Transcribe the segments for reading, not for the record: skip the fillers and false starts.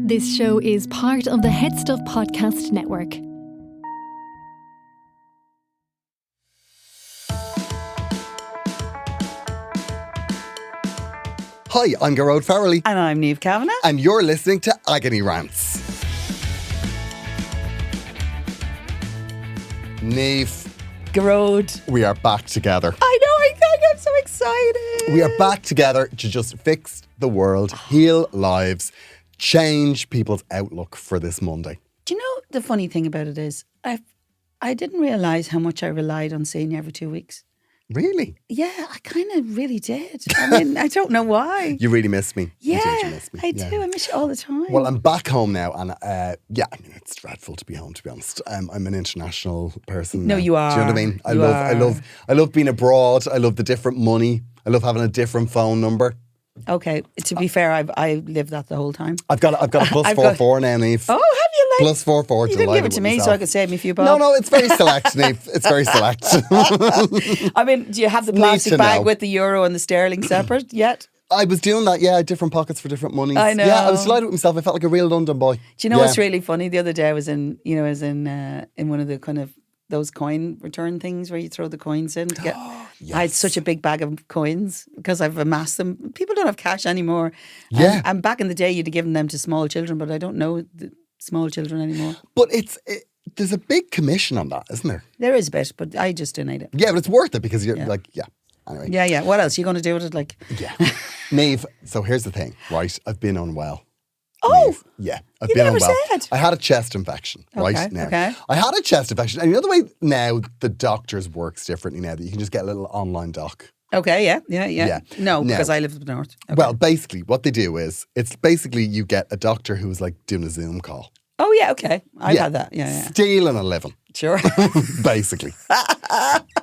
This show is part of the Head Stuff Podcast Network. Hi, I'm Gearoid Farrelly. And I'm Niamh Kavanagh. And you're listening to Agony Rants. Niamh. Gearoid. We are back together. I know, I'm so excited. We are back together to just fix the world, heal lives, change people's outlook for this Monday. Do you know the funny thing about it is, I didn't realise how much I relied on seeing you every 2 weeks. Really? Yeah, I kind of really did. I mean, I don't know why. You really miss me. Yeah, You miss me. I do. I miss you all the time. Well, I'm back home now, and it's dreadful to be home. To be honest, I'm an international person. No, now. you are. Do you know what I mean? I love being abroad. I love the different money. I love having a different phone number. Okay, to be fair, I lived that the whole time. I've got a plus 44 now, Niamh. Oh, have you? Like, plus 44. you didn't give it to me so I could save me a few bucks. No, it's very select, Niamh. It's very select. I mean, do you have the plastic bag with the euro and the sterling separate yet? I was doing that, yeah, different pockets for different monies. I know. Yeah, I was delighted with myself. I felt like a real London boy. Do you know what's really funny? The other day I was in one of the kind of those coin return things where you throw the coins in to get. Yes. I had such a big bag of coins because I've amassed them. People don't have cash anymore. Yeah. And back in the day, you'd have given them to small children, but I don't know the small children anymore. But there's a big commission on that, isn't there? There is a bit, but I just donate it. Yeah, but it's worth it because you're Anyway. Yeah. What else are you going to do with it? Yeah. Niamh, so here's the thing, right? I've been unwell. Oh. Niamh. Yeah. You never said. I had a chest infection, right? Now. Okay. I had a chest infection. And you know the way now the doctors works differently now that you can just get a little online doc. Okay, yeah. No, because I live up north. Okay. Well, basically what they do is, it's basically you get a doctor who's like doing a Zoom call. Oh, yeah, okay. I've had that, yeah. Stealing a living. Sure. Basically.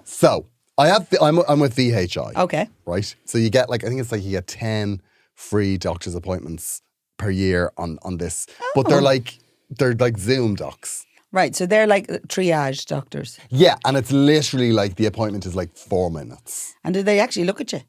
So, I'm with VHI. Okay. Right? So you get you get 10 free doctor's appointments per year on this. Oh. But they're like Zoom docs. Right, so they're like triage doctors. Yeah, and it's literally like the appointment is like 4 minutes. And do they actually look at you?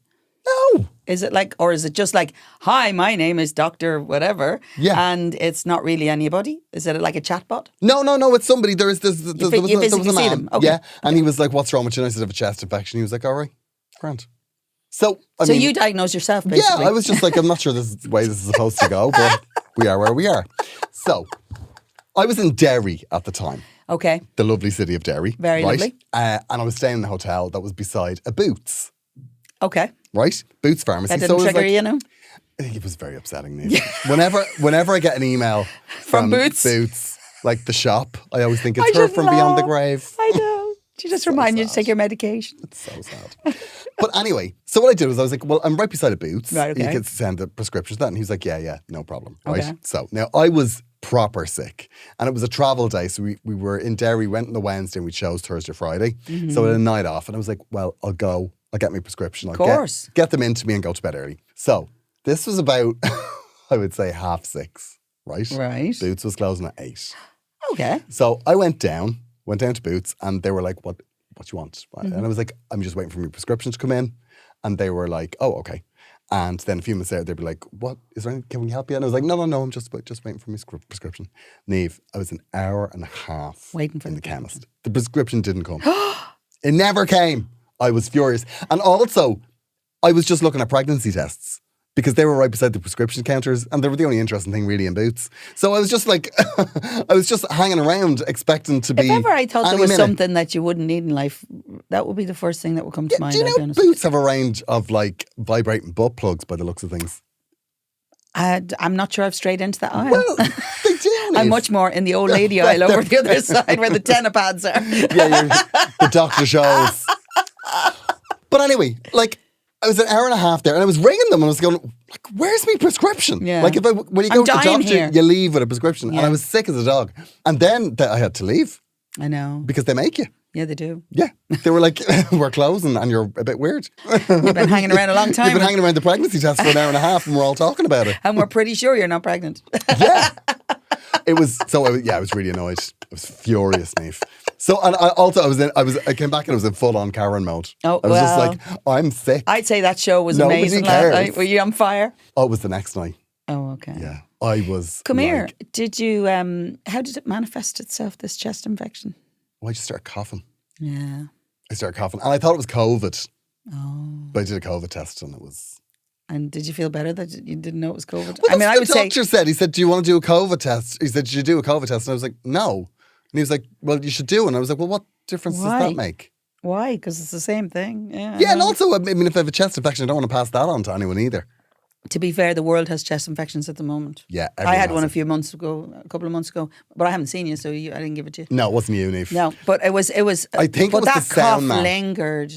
No. Is it like, or is it just like, hi, my name is Dr. whatever, and it's not really anybody? Is it like a chatbot? No, it's somebody. There was a man. Them. Okay. Yeah, and he was like, what's wrong with you? And I said, I have a chest infection. He was like, all right, grand. So, I mean, you diagnosed yourself, basically? Yeah, I was just like, I'm not sure this is the way this is supposed to go, but we are where we are. So, I was in Derry at the time. Okay. The lovely city of Derry. Very lovely. And I was staying in a hotel that was beside a Boots. Okay. Right? Boots pharmacy. That didn't trigger you, no? It was very upsetting. Whenever I get an email from Boots, like the shop, I always think it's her from beyond the grave. I know. She just remind you to take your medication. It's so sad. But anyway, so what I did was I was like, well, I'm right beside a Boots. Right, okay. You can send the prescriptions to that. And he was like, yeah, no problem. Right? Okay. So now I was proper sick. And it was a travel day. So we were in Derry, went on the Wednesday, and we chose Thursday, Friday. Mm-hmm. So I had a night off. And I was like, well, I'll go. I'll get my prescription. I'll get them into me and go to bed early. So this was about, I would say, 6:30, right? Right. Boots was closing at 8. Okay. So I went down to Boots, and they were like, what do you want? Mm-hmm. And I was like, I'm just waiting for my prescription to come in. And they were like, oh, okay. And then a few minutes later, they'd be like, what? Is there anything? Can we help you? And I was like, no, I'm just waiting for my prescription. Niamh, I was an hour and a half waiting for in the chemist. The prescription didn't come. It never came. I was furious. And also, I was just looking at pregnancy tests because they were right beside the prescription counters and they were the only interesting thing really in Boots. So I was just like, I was just hanging around expecting to be. If ever I thought there was something that you wouldn't need in life, that would be the first thing that would come to mind. Do you know Boots have a range of like vibrating butt plugs by the looks of things? I'm not sure I've strayed into that aisle. Well, they do. I'm much more in the old lady aisle over the other side where the Tenapads are. Yeah, the doctor shows. But anyway, like, I was an hour and a half there and I was ringing them and I was going, like, where's my prescription? Yeah. Like, when you go to the doctor, here. you leave with a prescription. Yeah. And I was sick as a dog. And then I had to leave. I know. Because they make you. Yeah, they do. Yeah. They were like, we're closing and you're a bit weird. You've been hanging around a long time. You've been hanging around the pregnancy test for an hour and a half and we're all talking about it. And we're pretty sure you're not pregnant. Yeah. I was really annoyed. I was furious, Niamh. So, and I came back and I was in full on Karen mode. Oh, I was just like, I'm sick. I'd say that show was Nobody amazing cares. last night. Were you on fire? Oh, it was the next night. Oh, okay. Yeah, I was. Come like, here. Did you? How did it manifest itself? This chest infection? Well, I just started coughing. Yeah. I started coughing, and I thought it was COVID. Oh. But I did a COVID test, and it was. And did you feel better that you didn't know it was COVID? Well, I mean, I would the doctor said. He said, "Do you want to do a COVID test?" He said, "Did you do a COVID test?" And I was like, "No." And he was like, "Well, you should do." And I was like, "Well, what difference Why? does that make?" Why? Because it's the same thing. Yeah. Yeah, and also, I mean, if I have a chest infection, I don't want to pass that on to anyone either. To be fair, the world has chest infections at the moment. Yeah, I everyone had has one it. a couple of months ago, but I haven't seen you, so I didn't give it to you. No, it wasn't you, Niamh. No, but it was. I think it but was that the cough sound man. lingered.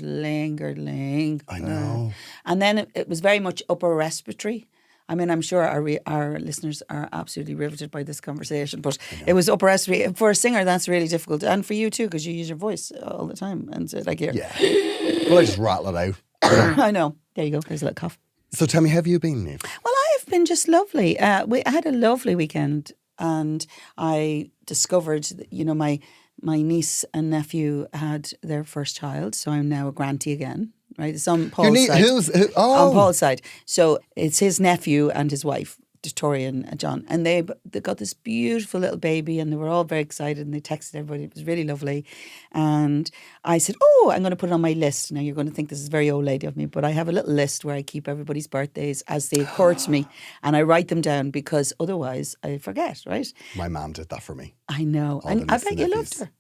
I know. And then it was very much upper respiratory. I mean, I'm sure our listeners are absolutely riveted by this conversation, but it was upper respiratory. For a singer, that's really difficult. And for you too, because you use your voice all the time. And so, like, here. Yeah. Well, I just rattle it out. I know. There you go. There's a little cough. So tell me, have you been, Niamh? Well, I have been just lovely. I had a lovely weekend, and I discovered that, my niece and nephew had their first child, so I'm now a grantee again. Right, it's on Paul's side. On Paul's side, so it's his nephew and his wife, Victoria and John, and they got this beautiful little baby, and they were all very excited, and they texted everybody. It was really lovely, and I said, "Oh, I'm going to put it on my list." Now you're going to think this is very old lady of me, but I have a little list where I keep everybody's birthdays as they occur to me, and I write them down because otherwise I forget. Right? My mum did that for me. I know, All and the I nieces bet and you nephews. loved her.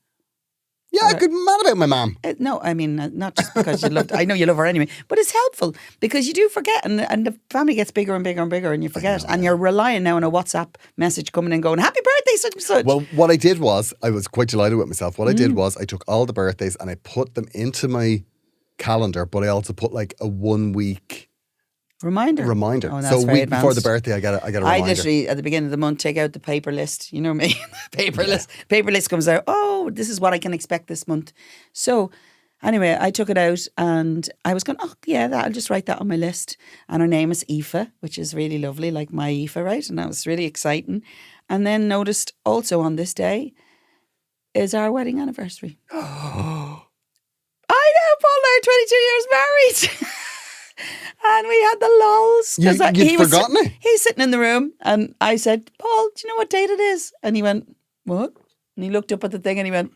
Yeah, I could mad about my mum. No, I mean, not just because you loved. I know you love her anyway, but it's helpful because you do forget, and the family gets bigger and bigger and bigger, and you forget, and you're relying now on a WhatsApp message coming in, going, "Happy birthday, such and such." Well, what I did was, I was quite delighted with myself. What I did was, I took all the birthdays and I put them into my calendar, but I also put like a 1 week reminder. So Oh, that's a very week before the advanced. birthday, I got a I reminder. literally at the beginning of the month take out the paper list. You know me, paper list comes out. Oh, this is what I can expect this month. So anyway, I took it out and I was going, oh yeah, I'll just write that on my list. And her name is Aoife, which is really lovely, like my Aoife, right? And that was really exciting. And then noticed also on this day is our wedding anniversary. I know, Paul and I are 22 years married. And we had the lols. You'd forgotten it? He's sitting in the room and I said, "Paul, do you know what date it is?" And he went, "What?" And he looked up at the thing and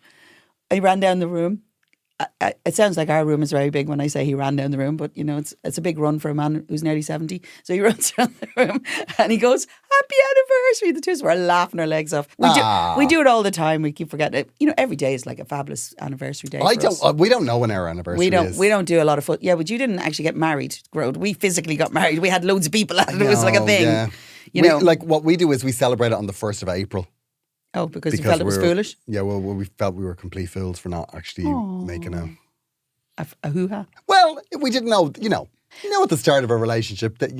he ran down the room. It sounds like our room is very big when I say he ran down the room, but it's a big run for a man who's nearly 70. So he runs down the room and he goes, "Happy anniversary." The two of us were laughing our legs off. We do it all the time. We keep forgetting it. Every day is like a fabulous anniversary day. We don't know when our anniversary is. We don't do a lot of Yeah, but you didn't actually get married, Gearoid. We physically got married. We had loads of people at it. It was like a thing. Yeah. Like what we do is we celebrate it on the 1st of April. Oh, because you felt it was foolish? Yeah, well, we felt we were complete fools for not actually making a hoo-ha? Well, we didn't know, at the start of a relationship that,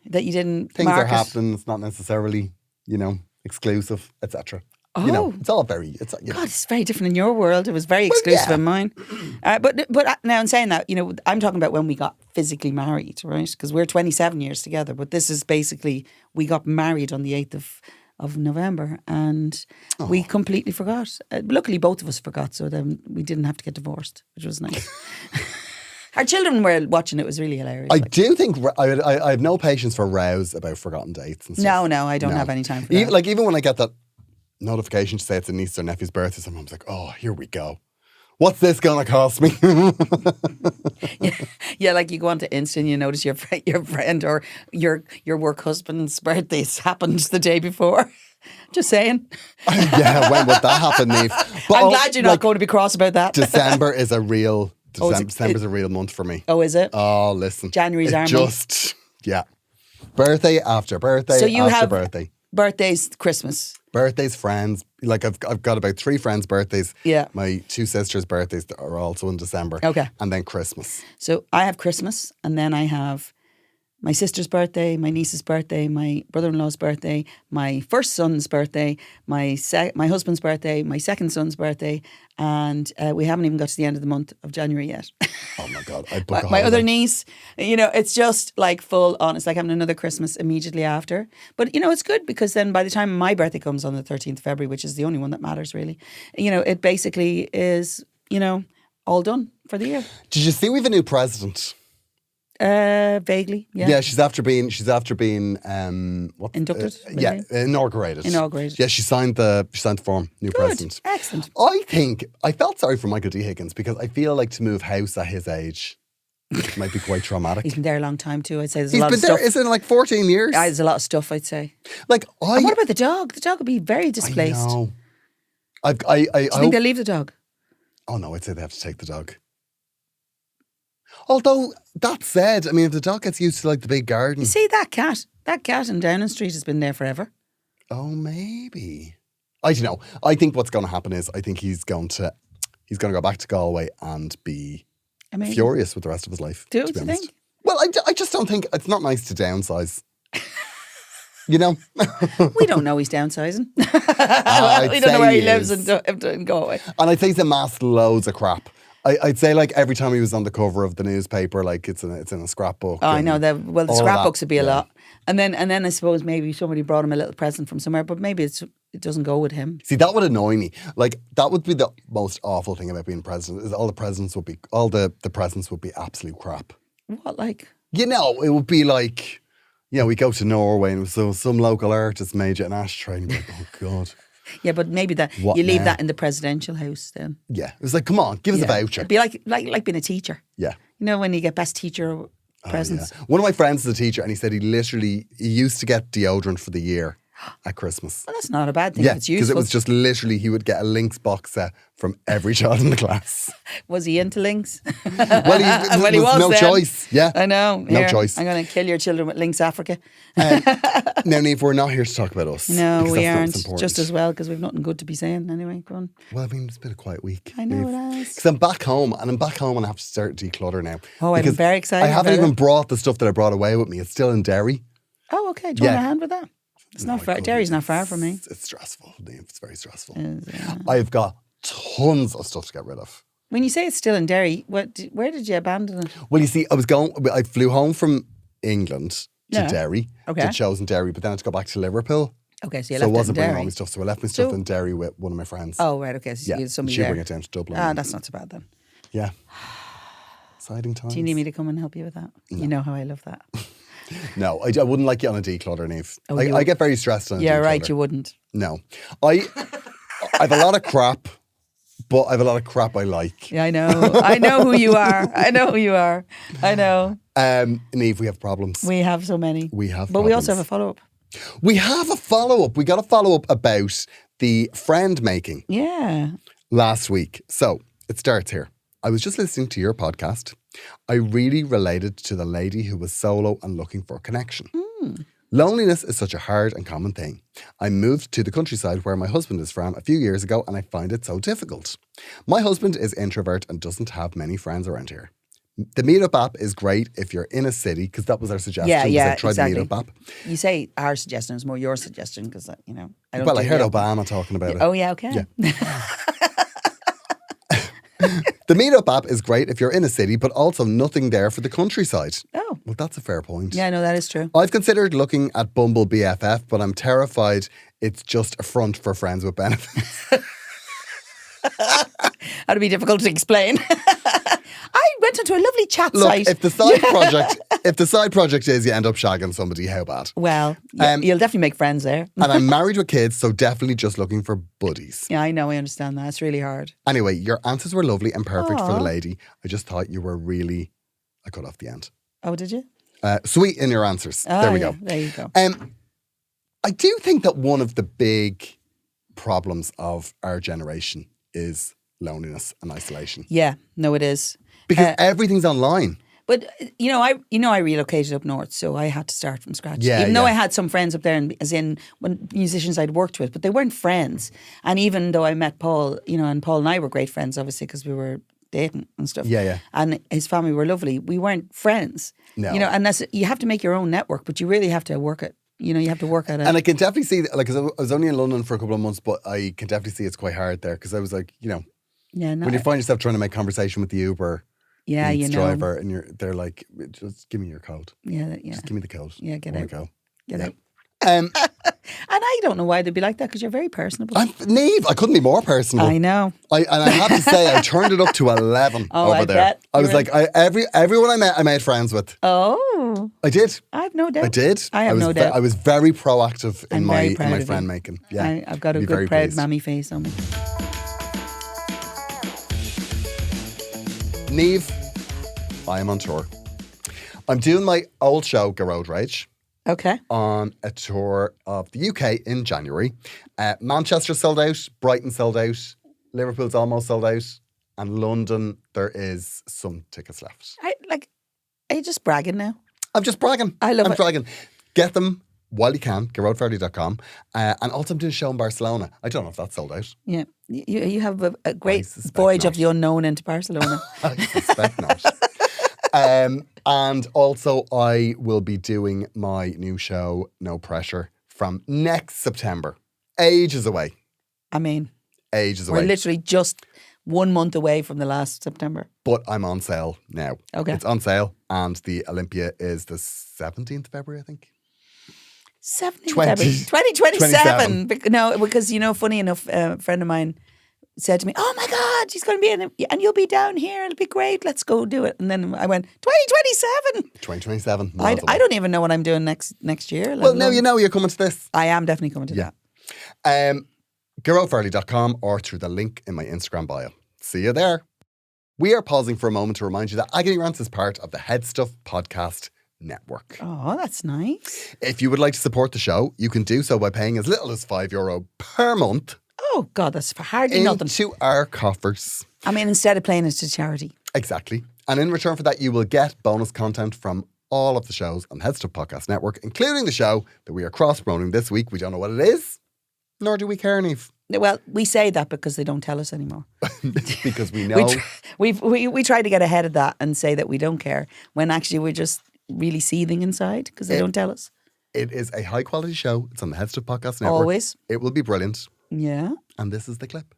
that you didn't things mark are happening. It's not necessarily, exclusive, etc. Oh. It's all very, God, it's very different in your world. It was very exclusive in mine. But now in saying that, I'm talking about when we got physically married, right? Because we're 27 years together. But this is basically, we got married on the 8th of November and we completely forgot. Luckily, both of us forgot, so then we didn't have to get divorced, which was nice. Our children were watching. It was really hilarious. I do think I have no patience for rows about forgotten dates and stuff. No, I don't have any time for that. Even when I get that notification to say it's a niece or nephew's birthday, sometimes like, oh, here we go. What's this going to cost me? yeah, like you go onto Insta and you notice your friend or your work husband's birthdays happened the day before. Just saying. Yeah, when would that happen, Niamh? But I'm glad you're not going to be cross about that. December is a real December's a real month for me. Oh, is it? Oh, listen. January's our month. Yeah. Birthday after birthday so you after have birthday. Birthdays, Christmas. Birthdays, friends. Like I've got about 3 friends' birthdays. Yeah. My 2 sisters' birthdays are also in December. Okay. And then Christmas. So I have Christmas and then I have my sister's birthday, my niece's birthday, my brother-in-law's birthday, my first son's birthday, my husband's birthday, my second son's birthday, and we haven't even got to the end of the month of January yet. Oh my God, I'd book a my other holiday. niece, it's just like full on. It's like having another Christmas immediately after. But, it's good because then by the time my birthday comes on the 13th of February, which is the only one that matters really, it basically is, all done for the year. Did you see we have a new president? Vaguely, yeah. Yeah, she's after being what? Inducted, yeah, maybe? inaugurated. Inaugurated. Yeah, she signed the form, new president. Excellent. I felt sorry for Michael D. Higgins because I feel like to move house at his age might be quite traumatic. He's been there a long time too. I'd say there's a He's lot been of stuff. there, isn't it like 14 years? There's a lot of stuff, I'd say. Like And what about the dog? The dog would be very displaced. I know. Do you think they'll leave the dog? Oh no, I'd say they have to take the dog. Although, that said, I mean, if the dog gets used to like the big garden. You see that cat in Downing Street has been there forever. Oh, maybe. I don't know. I think what's going to happen is I think he's going to go back to Galway and be furious with the rest of his life. Do you think? Well, I just don't think it's not nice to downsize. You know? We don't know he's downsizing. I'd We don't know say where he he lives is. in Galway. And I'd say he's amassed loads of crap. I'd say like every time he was on the cover of the newspaper, like it's in a scrapbook. Oh, I know that. Well, the all scrapbooks that, would be a yeah. lot, and then I suppose maybe somebody brought him a little present from somewhere, but maybe it doesn't go with him. See, that would annoy me. Like that would be the most awful thing about being president. Is all the presents would be absolute crap. What, like? You know, it would be like, we go to Norway and so some local artist made you an ashtray and you're like, oh God. Yeah, but maybe What you leave now? that in the presidential house then. Yeah. It was like, come on, give us a voucher. It'd be like being a teacher. Yeah. You know, when you get best teacher presents. Yeah. One of my friends is a teacher and he said he used to get deodorant for the year at Christmas. Well, that's not a bad thing. Yeah, It's because useful. it was just literally he would get a Lynx box set from every child in the class. Was he into Lynx? Well, he was no then. choice. Yeah, I know. No Here, choice. I'm going to kill your children with Lynx Africa. Now, Niamh, we're not here to talk about us. No, because we that's not aren't. what's important. Just as well, because we've nothing good to be saying. Anyway, go on. Well, I mean, it's been a quiet week. I know it has. Because I'm back home, and I have to start declutter now. Oh, I'm Because very excited I haven't about even it. brought the stuff that I brought away with me. It's still in Derry. Oh, okay. Do you want Yeah. a hand with that? It's No, not I far. couldn't. Derry's not far from me. It's stressful, Niamh. It's very stressful. Yeah. I've got tons of stuff to get rid of. When you say it's still in Derry, where did you abandon it? Well, you see, I flew home from England to Yeah. Derry, Okay. to chosen Derry, but then I had to go back to Liverpool. Okay, so you So I left it in wasn't bringing all Derry. my stuff, so I left my stuff So- in Derry with one of my friends. Oh, right. Okay, so yeah, you had somebody she'll there. bring it down to Dublin. Ah, that's not so bad then. Yeah. Exciting times. Do you need me to come and help you with that? You know how I love that. No, I wouldn't like you on a declutter, Niamh. Oh, you I get very stressed on a Yeah, declutter. right. You wouldn't. No. I have a lot of crap, but I have a lot of crap I like. Yeah, I know. I know who you are. I know who you are. I know. Niamh, we have problems. We have so many. We have But we also have a problems. follow-up. We have a follow-up. We got a follow-up about the friend making Yeah. last week. So it starts here. I was just listening to your podcast. I really related to the lady who was solo and looking for connection. Loneliness is such a hard and common thing. I moved to the countryside where my husband is from a few years ago and I find it so difficult. My husband is introvert and doesn't have many friends around here. The Meetup app is great if you're in a city, because that was our suggestion. Yeah, was yeah, like, try exactly. the Meetup app. You say our suggestion is more your suggestion because, I don't Well, I do heard the- Obama talking about it. Oh, yeah, okay. Yeah. The Meetup app is great if you're in a city, but also nothing there for the countryside. Oh, Well, that's a fair point. yeah, no, that is true. I've considered looking at Bumble BFF, but I'm terrified it's just a front for friends with benefits. That'd be difficult to explain. I went onto a lovely chat Look, site. if the side project is you end up shagging somebody, how bad? Well, you'll definitely make friends there. And I'm married with kids, so definitely just looking for buddies. Yeah, I know. I understand that. It's really hard. Anyway, your answers were lovely and perfect for the Aw. lady. I just thought you were really... I cut off the end. Oh, did you? Sweet in your answers. Oh, There we yeah, go. There you go. I do think that one of the big problems of our generation is loneliness and isolation. Yeah, no, it is. Because everything's online. But I relocated up north, so I had to start from scratch. Yeah, Even though yeah. I had some friends up there, as in when musicians I'd worked with, but they weren't friends. And even though I met Paul, and Paul and I were great friends, obviously, because we were dating and stuff. Yeah, yeah. And his family were lovely. We weren't friends. No. And you have to make your own network, but you really have to work it. You have to work at it. And I can definitely see, like, 'cause I was only in London for a couple of months, but I can definitely see it's quite hard there. Because I was like, yeah, no, when you find yourself trying to make conversation with the Uber yeah, driver, and they're like, just give me your code. Yeah. Just give me the code. Yeah, get I wanna out. go. Get Yeah. out. And I don't know why they'd be like that because you're very personable. Niamh, I couldn't be more personable. I know. And I have to say, I turned it up to 11 over I there. bet. I was like, everyone I met, I made friends with. Oh. I did. I have no doubt. I did. I have no doubt. I was very proactive in I'm my very proud of friend you. making. Yeah, I've got a Be good very proud pleased. mammy face on me. Niamh, I am on tour. I'm doing my old show, Gearoid, Okay. on a tour of the UK in January. Manchester sold out, Brighton sold out, Liverpool's almost sold out, and London, there is some tickets left. Are you just bragging now? I'm just bragging. I love I'm it. bragging. Get them while you can, gearoidfairly.com. And also I'm doing a show in Barcelona. I don't know if that's sold out. Yeah. You have a great suspect voyage not. of the unknown into Barcelona. I suspect not. And also I will be doing my new show, No Pressure, from next September. Ages away. I mean, Ages we're away. literally just 1 month away from the last September. But I'm on sale now. Okay. It's on sale, and the Olympia is the 17th of February, I think. 17th 20 February. 2027. No, because, funny enough, a friend of mine said to me, "Oh my God, she's going to be in it, and you'll be down here. It'll be great. Let's go do it." And then I went, 2027. 2027. I don't even know what I'm doing next year. Well, now you know you're coming to this. I am definitely coming to that. GearoidFairly.com or through the link in my Instagram bio. See you there. We are pausing for a moment to remind you that Agony Rants is part of the Head Stuff Podcast Network. Oh, that's nice. If you would like to support the show, you can do so by paying as little as €5 per month Oh, God, that's for hardly nothing. into our coffers. I mean, instead of playing it to charity. Exactly. And in return for that, you will get bonus content from all of the shows on the Head Stuff Podcast Network, including the show that we are cross-promoting this week. We don't know what it is, nor do we care, Niamh. Well, we say that because they don't tell us anymore. Because we know. We try to get ahead of that and say that we don't care when actually we're just really seething inside because they don't tell us. It is a high-quality show. It's on the Head Stuff Podcast Network. Always. It will be brilliant. Yeah. And this is the clip.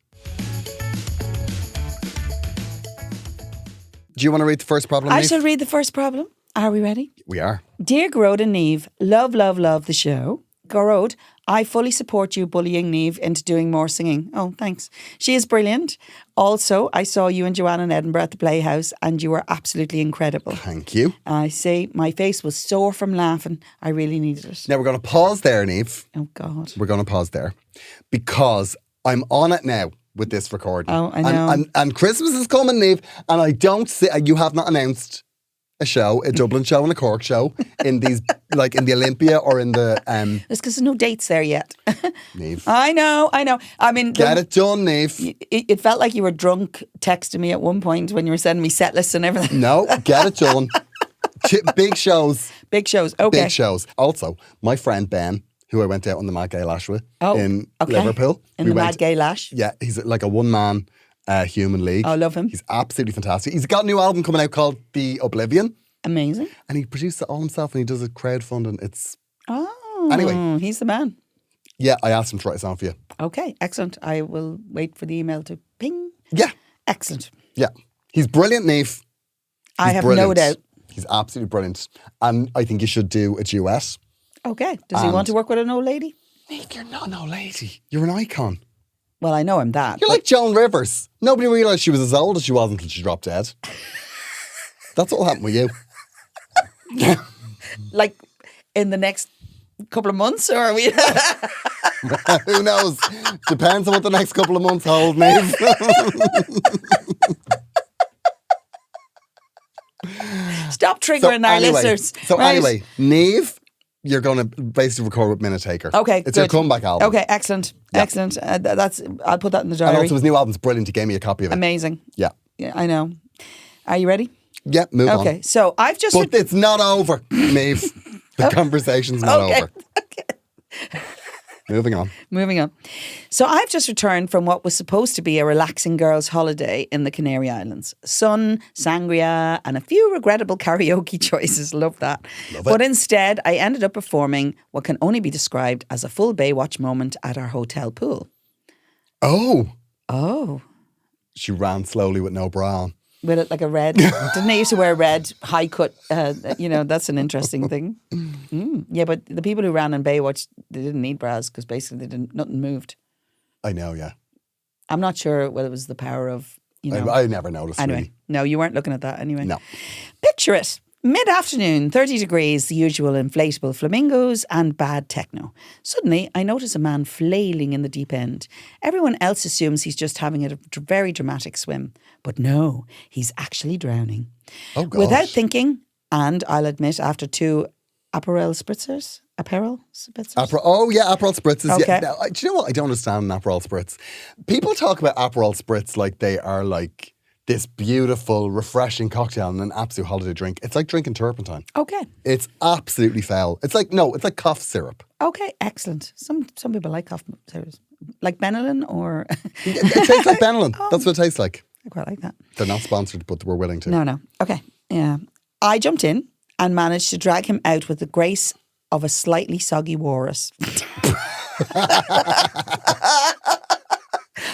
Do you want to read the first problem, I Niamh? shall read the first problem. Are we ready? We are. Dear Gearoid and Niamh, love, love, love the show. Gearoid, I fully support you bullying Niamh into doing more singing. Oh, thanks. She is brilliant. Also, I saw you and Joanna in Edinburgh at the Playhouse and you were absolutely incredible. Thank you. I say my face was sore from laughing. I really needed it. Now we're going to pause there, Niamh. Oh, God. We're going to pause there because I'm on it now with this recording. Oh, I know. And Christmas is coming, Niamh, and I don't see, you have not announced a show, a Dublin show and a Cork show in these, like in the Olympia or in the... It's because there's no dates there yet. Niamh. I know. I mean... Get it done, Niamh. It felt like you were drunk texting me at one point when you were sending me set lists and everything. No, get it done. Big shows. Big shows. Okay. Big shows. Also, my friend Ben, who I went out on the Mad Gay Lash with in Liverpool. In the Mad Gay Lash. Yeah, he's like a one-man human league. I love him. He's absolutely fantastic. He's got a new album coming out called The Oblivion. Amazing. And he produces it all himself and he does it crowdfunding. It's... Oh. Anyway. He's the man. Yeah, I asked him to write a song for you. Okay, excellent. I will wait for the email to ping. Yeah. Excellent. Yeah. He's brilliant, Niamh. I He's have brilliant. no doubt. He's absolutely brilliant. And I think you should do a duet. Okay. Does he want to work with an old lady? Niamh, you're not an old lady. You're an icon. Well, I know I'm that. You're like Joan Rivers. Nobody realised she was as old as she was until she dropped dead. That's what will happen with you. Like in the next couple of months, or are we? Who knows? Depends on what the next couple of months hold, Niamh. Stop triggering our listeners. So Right. anyway, Niamh, you're going to basically record with Minute Taker. Okay, It's good. your comeback album. Okay, excellent, excellent. I'll put that in the And diary. also his new album's brilliant. He gave me a copy of it. Amazing. Yeah. Yeah, I know. Are you ready? Yeah, move on. Okay, so I've just. But it's not over, Niamh. The conversation's not over. Moving on. Moving on. So I've just returned from what was supposed to be a relaxing girls' holiday in the Canary Islands. Sun, sangria, and a few regrettable karaoke choices. Love that. But instead, I ended up performing what can only be described as a full Baywatch moment at our hotel pool. Oh. Oh. She ran slowly with no bra on. with it like a red. Didn't they used to wear red high cut? That's an interesting thing. Yeah, but the people who ran in Baywatch, they didn't need bras because basically nothing moved. I know, yeah. I'm not sure whether it was the power of, I never noticed. Anyway, really. no, you weren't looking at that anyway. No. Picture it. Mid-afternoon, 30 degrees, the usual inflatable flamingos and bad techno. Suddenly, I notice a man flailing in the deep end. Everyone else assumes he's just having a very dramatic swim. But no, he's actually drowning. Oh, gosh. Without thinking, and I'll admit, after 2 Aperol spritzers. Aperol spritzers. Okay. Yeah. Now, do you know what? I don't understand an Aperol spritz. People talk about Aperol spritz like they are like this beautiful, refreshing cocktail and an absolute holiday drink. It's like drinking turpentine. Okay. It's absolutely foul. It's like cough syrup. Okay, excellent. Some people like cough syrup. Like Benelin or... It tastes like Benelin. That's what it tastes like. I quite like that. They're not sponsored, but we're willing to. No. Okay. Yeah. I jumped in and managed to drag him out with the grace of a slightly soggy walrus.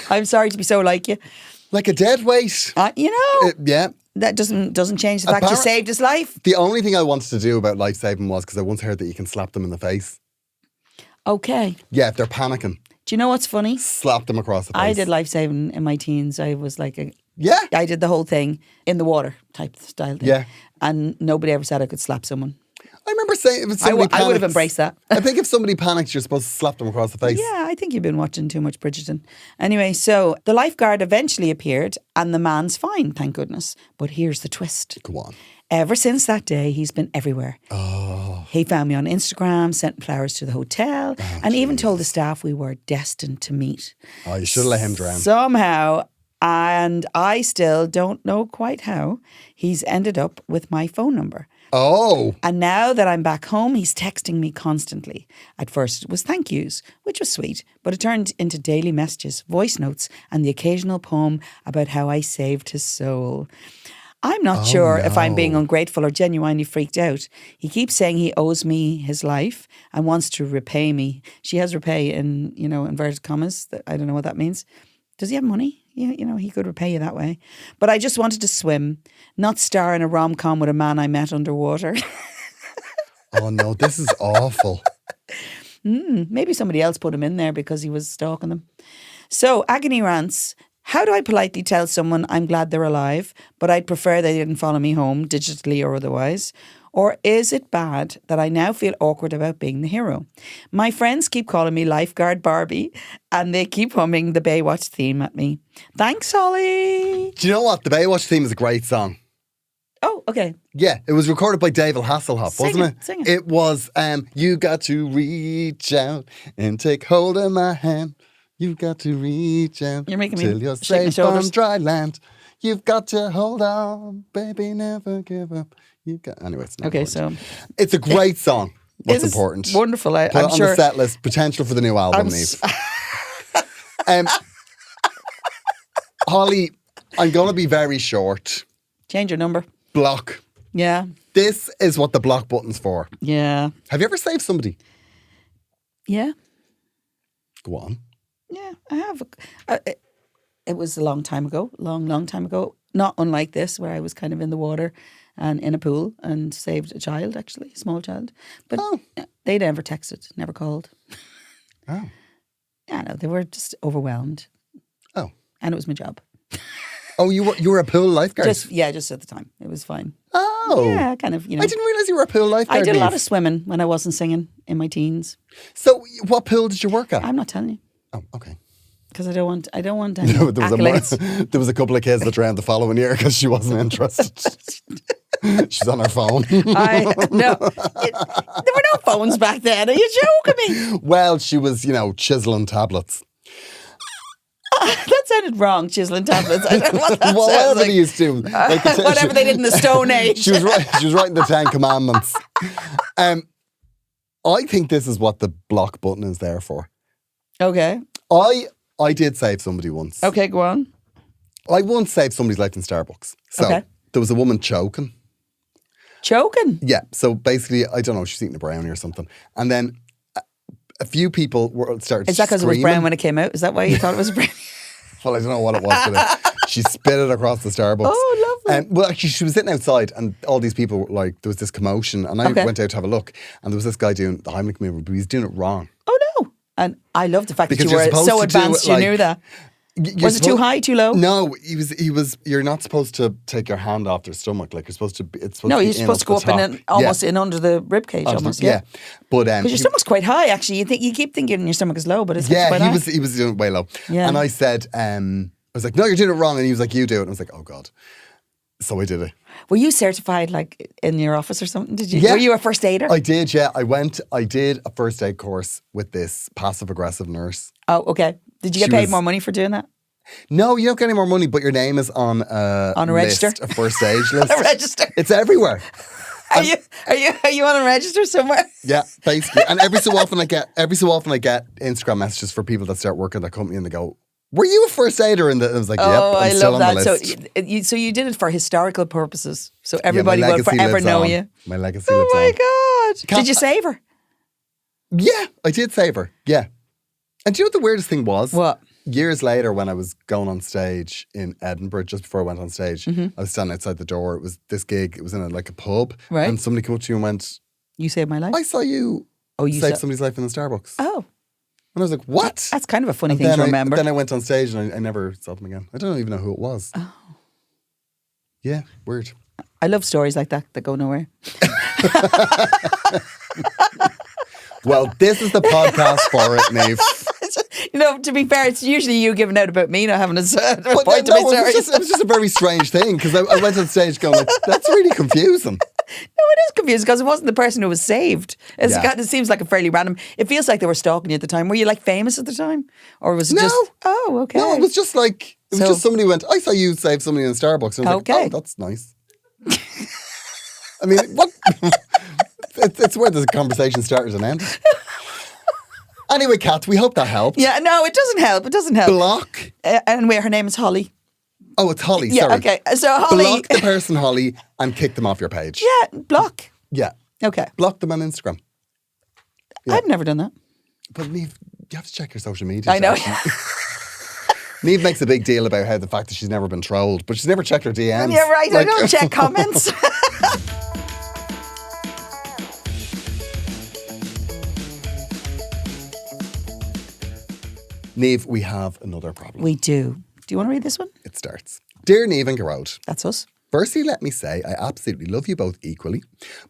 I'm sorry to be so like you. Like a dead weight. Yeah. That doesn't change the fact you saved his life. The only thing I wanted to do about life saving was because I once heard that you can slap them in the face. Okay. Yeah, if they're panicking. Do you know what's funny? Slap them across the face. I did life saving in my teens. I was like Yeah. I did the whole thing in the water type style thing. Yeah. And nobody ever said I could slap someone. I remember saying if somebody I would have embraced that. I think if somebody panics, you're supposed to slap them across the face. Yeah, I think you've been watching too much Bridgerton. Anyway, so the lifeguard eventually appeared and the man's fine, thank goodness. But here's the twist. Go on. Ever since that day, he's been everywhere. Oh. He found me on Instagram, sent flowers to the hotel, and even told the staff we were destined to meet. Oh, you should have let him drown. Somehow, and I still don't know quite how, he's ended up with my phone number. Oh. And now that I'm back home, he's texting me constantly. At first, it was thank yous, which was sweet, but it turned into daily messages, voice notes, and the occasional poem about how I saved his soul. I'm not sure if I'm being ungrateful or genuinely freaked out. He keeps saying he owes me his life and wants to repay me. She has repay in, inverted commas. I don't know what that means. Does he have money? Yeah, he could repay you that way. But I just wanted to swim, not star in a rom-com with a man I met underwater. Oh no, this is awful. Maybe somebody else put him in there because he was stalking them. So, agony rants. How do I politely tell someone I'm glad they're alive, but I'd prefer they didn't follow me home, digitally or otherwise? Or is it bad that I now feel awkward about being the hero? My friends keep calling me Lifeguard Barbie and they keep humming the Baywatch theme at me. Thanks, Holly. Do you know what? The Baywatch theme is a great song. Oh, okay. Yeah, it was recorded by David Hasselhoff, wasn't it? Sing it. It was, you got to reach out and take hold of my hand. You've got to reach out You're making me till you're shake my safe shoulders. on dry land. You've got to hold on, baby, never give up. Anyway, it's not Okay, important. so It's a great song. What's it is important? wonderful. Put I'm it on sure. the set list. Potential for the new album, Niamh. Holly, I'm going to be very short. Change your number. Block. Yeah. This is what the block button's for. Yeah. Have you ever saved somebody? Yeah. Go on. Yeah, I have. It was a long time ago, long time ago. Not unlike this, where I was kind of in the water and in a pool and saved a child, actually, a small child. But they never texted, never called. Oh. Yeah, no, they were just overwhelmed. Oh. And it was my job. Oh, you were a pool lifeguard? Just at the time. It was fine. Oh. Yeah, kind of, I didn't realise you were a pool lifeguard. I did a lot Niamh. of swimming when I wasn't singing in my teens. So, what pool did you work at? I'm not telling you. Oh, okay. Because I don't want any There accolades. there was a couple of kids that drowned the following year because she wasn't interested. She's on her phone. There were no phones back then. Are you joking me? Well, she was, chiseling tablets. That sounded wrong, chiseling tablets. I don't know what that sounds Whatever like. they used to. Like Whatever they did in the Stone Age. She was writing the 10 Commandments. I think this is what the block button is there for. Okay. I did save somebody once. Okay, go on. I once saved somebody's life in Starbucks. So Okay. there was a woman choking. Choking? Yeah. So basically, I don't know, she's eating a brownie or something. And then a few people started Is that because it was screaming. brown when it came out? Is that why you thought it was brown? Well, I don't know what it was. But she spit it across the Starbucks. Oh, Well, actually, she was sitting outside, and all these people were like, there was this commotion, and I went out to have a look, and there was this guy doing the Heimlich maneuver, but he was doing it wrong. Oh no! And I love the fact Because that you you're were supposed so to do advanced. it, like, You knew that. Was it too high, too low? No, he was. You're not supposed to take your hand off their stomach. Like you're supposed to. It's supposed No, to be you're supposed to go up and almost in under the rib cage, almost. Yeah, but because your stomach's quite high. Actually, you keep thinking your stomach is low, but it's quite high. he was doing it way low. Yeah. And I said, I was like, no, you're doing it wrong, and he was like, you do it. And I was like, oh god. So I did it. Were you certified, like in your office or something? Did you? Yeah. Were you a first aider? I did. Yeah, I did a first aid course with this passive aggressive nurse. Oh, okay. Did you get paid more money for doing that? No, you don't get any more money, but your name is on a register, list, a first aid list. A register. It's everywhere. Are you on a register somewhere? Yeah, basically. And every so often I get Instagram messages for people that start working at that company, and they go, "Were you a first aider?" And I was like, "Yep, I'm still on the list." So you did it for historical purposes, so everybody will forever know you. My legacy lives on. Oh my god! Did you save her? Yeah, I did save her. Yeah. And do you know what the weirdest thing was? What? Years later, when I was going on stage in Edinburgh, just before I went on stage, I was standing outside the door. It was this gig. It was in a pub. Right. And somebody came up to you and went, "You saved my life." I saw you save somebody's life in the Starbucks. Oh. And I was like, what? That's kind of a funny thing to remember. Then I went on stage and I never saw them again. I don't even know who it was. Oh. Yeah, weird. I love stories like that go nowhere. Well, this is the podcast for it, Niamh. To be fair, it's usually you giving out about me not having a point to my my stories. It was just a very strange thing because I went on stage going like, that's really confusing. No, it is confusing because it wasn't the person who was saved. It seems like a fairly random. It feels like they were stalking you at the time. Were you like famous at the time, or was it just? Oh, okay. No, it was just like just somebody went. I saw you save somebody in Starbucks. And I was like, oh, that's nice. I mean, what? It's where the conversation started and ended. Anyway, Kat, we hope that helped. Yeah, no, it doesn't help. It doesn't help. Block. And her name is Holly. Oh, it's Holly. Yeah, sorry. okay. So Holly. Block the person, Holly, and kick them off your page. Yeah, block. Yeah. Okay. Block them on Instagram. Yeah. I've never done that. But Niamh, you have to check your social media. I know. Niamh makes a big deal about how the fact that she's never been trolled, but she's never checked her DMs. Yeah, right. I don't check comments. Niamh, we have another problem. We do. Do you want to read this one? It starts. Dear Niamh and Gearoid. That's us. Firstly, let me say I absolutely love you both equally,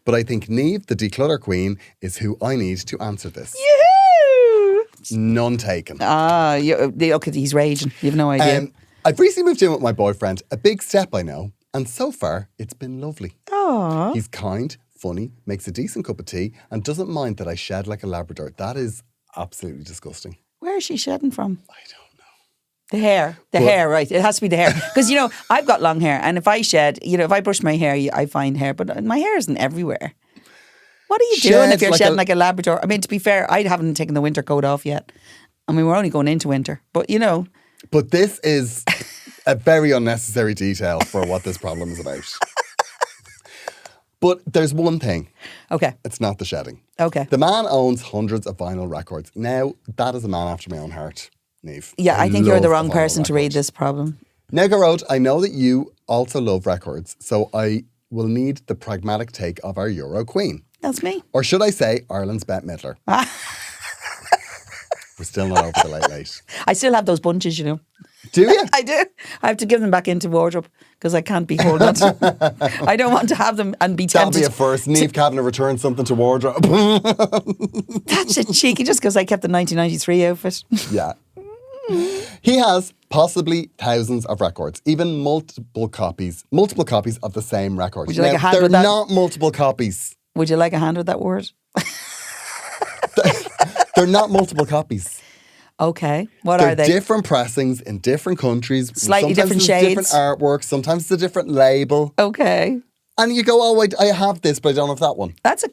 but I think Niamh, the declutter queen, is who I need to answer this. Yoo-hoo! None taken. Okay, he's raging. You have no idea. I've recently moved in with my boyfriend. A big step, I know. And so far, it's been lovely. Aww. He's kind, funny, makes a decent cup of tea, and doesn't mind that I shed like a Labrador. That is absolutely disgusting. Where is she shedding from? I don't know. The hair. The hair, right. It has to be the hair. Because, I've got long hair. And if I shed, if I brush my hair, I find hair. But my hair isn't everywhere. What are you doing if you're shedding like a Labrador? I mean, to be fair, I haven't taken the winter coat off yet. I mean, we're only going into winter. But, But this is a very unnecessary detail for what this problem is about. But there's one thing. Okay. It's not the shedding. Okay. The man owns hundreds of vinyl records. Now, that is a man after my own heart, Niamh. Yeah, I think you're the wrong person to read this problem. Now, Gearoid, I know that you also love records, so I will need the pragmatic take of our Euro queen. That's me. Or should I say Ireland's Bette Midler? We're still not over the late. I still have those bunches, Do you? I do. I have to give them back into wardrobe because I can't be holding on to them. I don't want to have them and be tempted. That'll be a first. Niamh Kavanagh returned something to wardrobe. That's a cheeky just because I kept the 1993 outfit. Yeah. He has possibly thousands of records, even multiple copies of the same record. Would you like a hand they're with that? not multiple copies. Would you like a hand with that word? They're not multiple copies. Okay. What are they? Different pressings in different countries. Slightly different shades. Different artwork. Sometimes it's a different label. Okay. And you go, oh, I have this, but I don't have that one. Because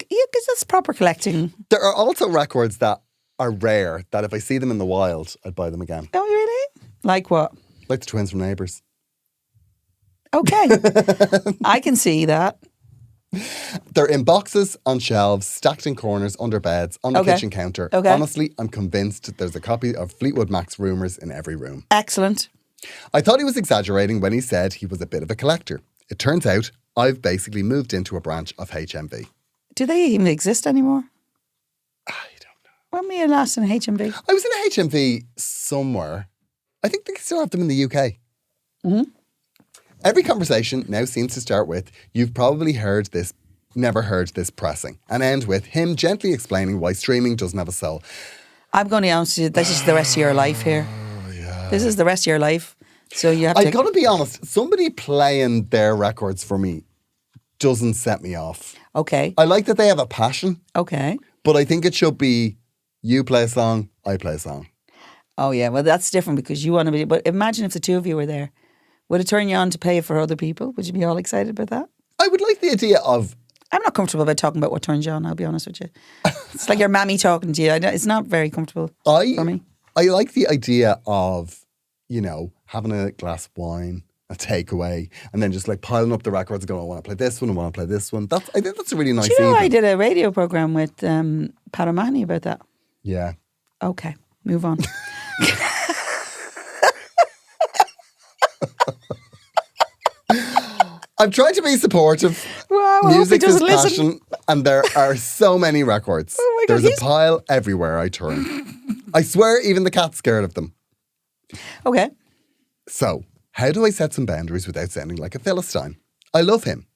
that's proper collecting. There are also records that are rare, that if I see them in the wild, I'd buy them again. Oh, really? Like what? Like the twins from Neighbours. Okay. I can see that. They're in boxes, on shelves, stacked in corners, under beds, on the kitchen counter. Okay. Honestly, I'm convinced there's a copy of Fleetwood Mac's Rumours in every room. Excellent. I thought he was exaggerating when he said he was a bit of a collector. It turns out I've basically moved into a branch of HMV. Do they even exist anymore? I don't know. When were you last in HMV? I was in a HMV somewhere. I think they still have them in the UK. Mm-hmm. Every conversation now seems to start with, you've probably heard this, never heard this pressing, and end with him gently explaining why streaming doesn't have a soul. I'm going to be honest with you, this is the rest of your life here. This is the rest of your life. So you have to... I've got to be honest, somebody playing their records for me doesn't set me off. Okay. I like that they have a passion, Okay. but I think it should be you play a song, I play a song. Oh, yeah. Well, that's different because you want to be... But imagine if the two of you were there. Would it turn you on to play it for other people? Would you be all excited about that? I would like the idea of... I'm not comfortable about talking about what turns you on, I'll be honest with you. It's like your mammy talking to you. It's not very comfortable for me. I like the idea of, you know, having a glass of wine, a takeaway, and then just like piling up the records and going, I want to play this one, I want to play this one. I think that's a really nice Do you know evening. I did a radio programme with Pat O'Mahony about that? Yeah. Okay, move on. I'm trying to be supportive. Wow, I hope he Music is doesn't listen. passion, and there are so many records. Oh my God, There's a pile everywhere I turn. I swear even the cat's scared of them. Okay. So, how do I set some boundaries without sounding like a Philistine? I love him.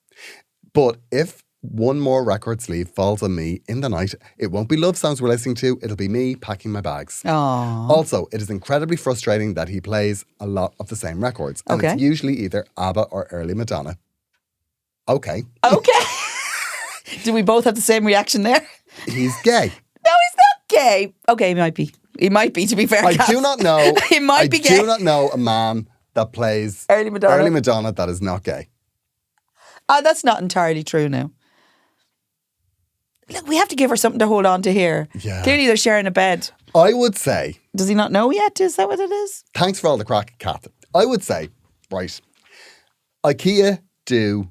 But if one more record sleeve falls on me in the night, it won't be love songs we're listening to, it'll be me packing my bags. Aww. Also, it is incredibly frustrating that he plays a lot of the same records. And Okay. it's usually either ABBA or early Madonna. Okay. Okay. Do we both have the same reaction there? He's gay. No, he's not gay. Okay, he might be. He might be, to be fair. I Kath. do not know. He might be gay. I do not know a man that plays Early Madonna. that is not gay. That's not entirely true now. Look, we have to give her something to hold on to here. Yeah. Clearly they're sharing a bed. I would say, Does he not know yet? Is that what it is? thanks for all the crack, Kath. I would say, right, IKEA do...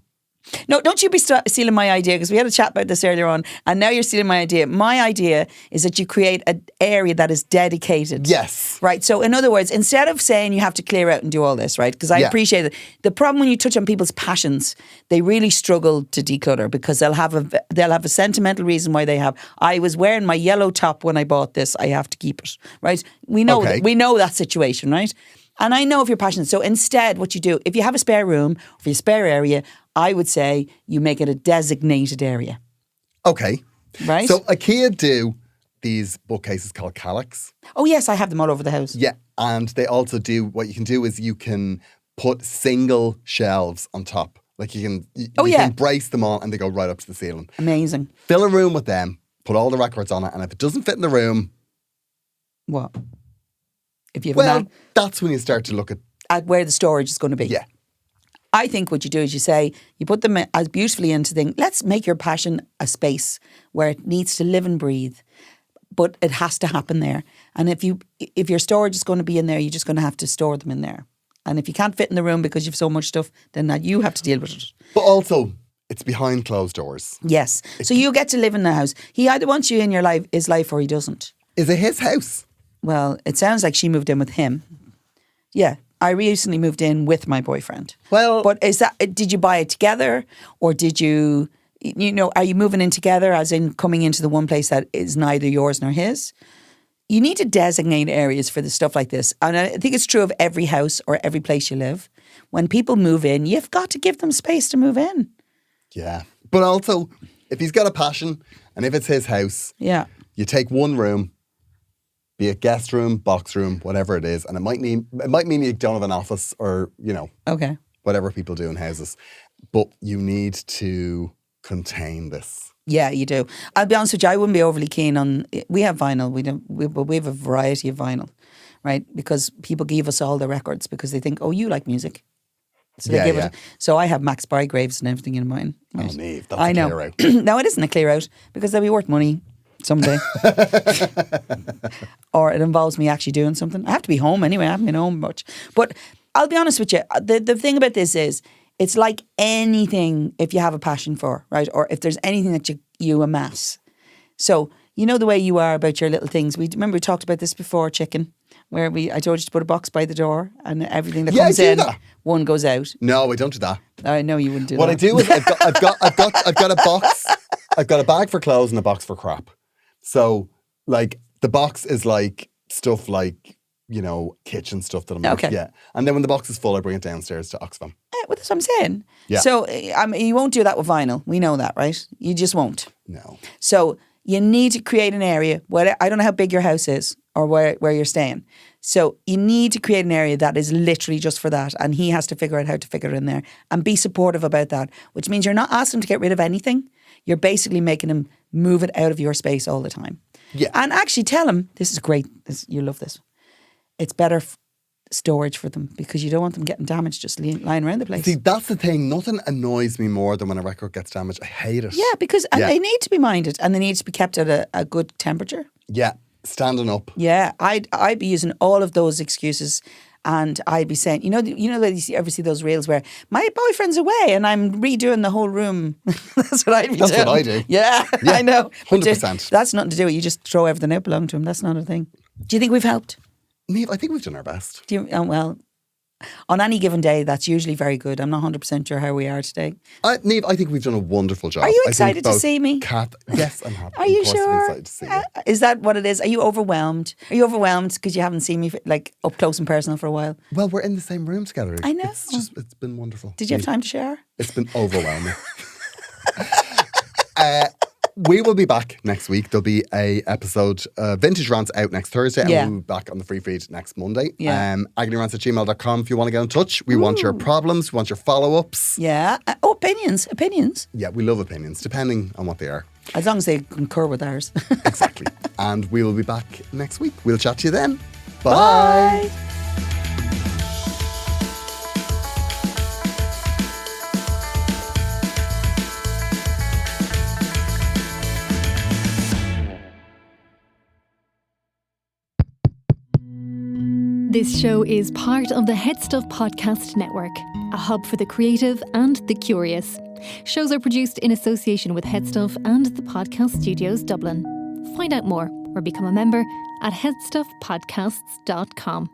No, don't you be stealing my idea, because we had a chat about this earlier on, and now you're stealing my idea. My idea is that you create an area that is dedicated. Yes. Right. So in other words, instead of saying you have to clear out and do all this, right? Because I Yeah. appreciate it. The problem when you touch on people's passions, they really struggle to declutter because they'll have a sentimental reason why they have. I was wearing my yellow top when I bought this. I have to keep it. Right. We know Okay. we know that situation, right? And I know if you're passionate. So instead, what you do, if you have a spare room, for your spare area, I would say you make it a designated area. Okay. Right? So IKEA do these bookcases called Kallax. Oh, yes, I have them all over the house. Yeah. And they also do, what you can do is you can put single shelves on top. Like you can brace them on and they go right up to the ceiling. Amazing. Fill a room with them, put all the records on it, and if it doesn't fit in the room, What? If you have that's when you start to look at where the storage is going to be. Yeah. I think what you do is you say, you put them as beautifully into things. Let's make your passion a space where it needs to live and breathe, but it has to happen there. And if your storage is going to be in there, you're just going to have to store them in there. And if you can't fit in the room because you've so much stuff, then that you have to deal with it. But also, it's behind closed doors. Yes. So you get to live in the house. He either wants you in his life or he doesn't. Is it his house? Well, it sounds like she moved in with him. Yeah. I recently moved in with my boyfriend. Well, But did you buy it together, or did you are you moving in together, as in coming into the one place that is neither yours nor his? You need to designate areas for the stuff like this. And I think it's true of every house or every place you live. When people move in, you've got to give them space to move in. yeah. But also, if he's got a passion and if it's his house, Yeah. you take one room, be it guest room, box room, whatever it is, and it might mean you don't have an office or, Okay. whatever people do in houses. But you need to contain this. Yeah, you do. I'll be honest with you, I wouldn't be overly keen on... We have vinyl, we have a variety of vinyl, right? Because people give us all the records because they think, oh, you like music. So they give it. So I have Max Bygraves and everything in mine. Right? Oh, Niamh, that's I a know. clear out. No, it isn't a clear out because they'll be worth money someday. Or it involves me actually doing something. I have to be home anyway. I haven't been home much. But I'll be honest with you. The thing about this is it's like anything if you have a passion for, right? Or if there's anything that you amass. So, you know the way you are about your little things. Remember we talked about this before, chicken. where I told you to put a box by the door and everything that Yeah, I comes do in, that. one goes out. No, I don't do that. I know you wouldn't do What that. I do is I've got a box. I've got a bag for clothes and a box for crap. So like the box is like stuff like, kitchen stuff that I'm Okay. Yeah. And then when the box is full, I bring it downstairs to Oxfam. Well, that's what I'm saying. Yeah. So you won't do that with vinyl. We know that, right? You just won't. No. So you need to create an area where, I don't know how big your house is or where you're staying. So you need to create an area that is literally just for that. And he has to figure out how to figure it in there and be supportive about that, which means you're not asking him to get rid of anything. You're basically making him move it out of your space all the time. Yeah. And actually tell him, this is great. You love this. It's better storage for them because you don't want them getting damaged just lying around the place. See, that's the thing. Nothing annoys me more than when a record gets damaged. I hate it. Yeah, because and they need to be minded and they need to be kept at a good temperature. Yeah. Standing up. Yeah, I'd be using all of those excuses and I'd be saying, you know that you ever see those reels where my boyfriend's away and I'm redoing the whole room. That's what I'd be doing. That's what I do. Yeah, Yeah, I know. 100%. That's nothing to do with it. You just throw everything out belonging to him. That's not a thing. Do you think we've helped? Niamh, I think we've done our best. Well, on any given day, that's usually very good. I'm not 100% sure how we are today. Niamh, I think we've done a wonderful job. Are you I think excited to both see me? Yes, I'm happy. Are you Of course I'm sure? excited to see you. Is that what it is? Are you overwhelmed? Are you overwhelmed because you haven't seen me like up close and personal for a while? Well, we're in the same room together. I know. It's been wonderful. Did you have time to share? It's been overwhelming. We will be back next week. There'll be a episode, Vintage Rants out next Thursday, and Yeah. we'll be back on the free feed next Monday. Yeah. agonyrants@gmail.com if you want to get in touch. We want your problems, we want your follow-ups. Yeah. Opinions. Yeah, we love opinions, depending on what they are. As long as they concur with ours. Exactly. And we will be back next week. We'll chat to you then. Bye. This show is part of the Head Stuff Podcast Network, a hub for the creative and the curious. Shows are produced in association with Head Stuff and the Podcast Studios Dublin. Find out more or become a member at headstuffpodcasts.com.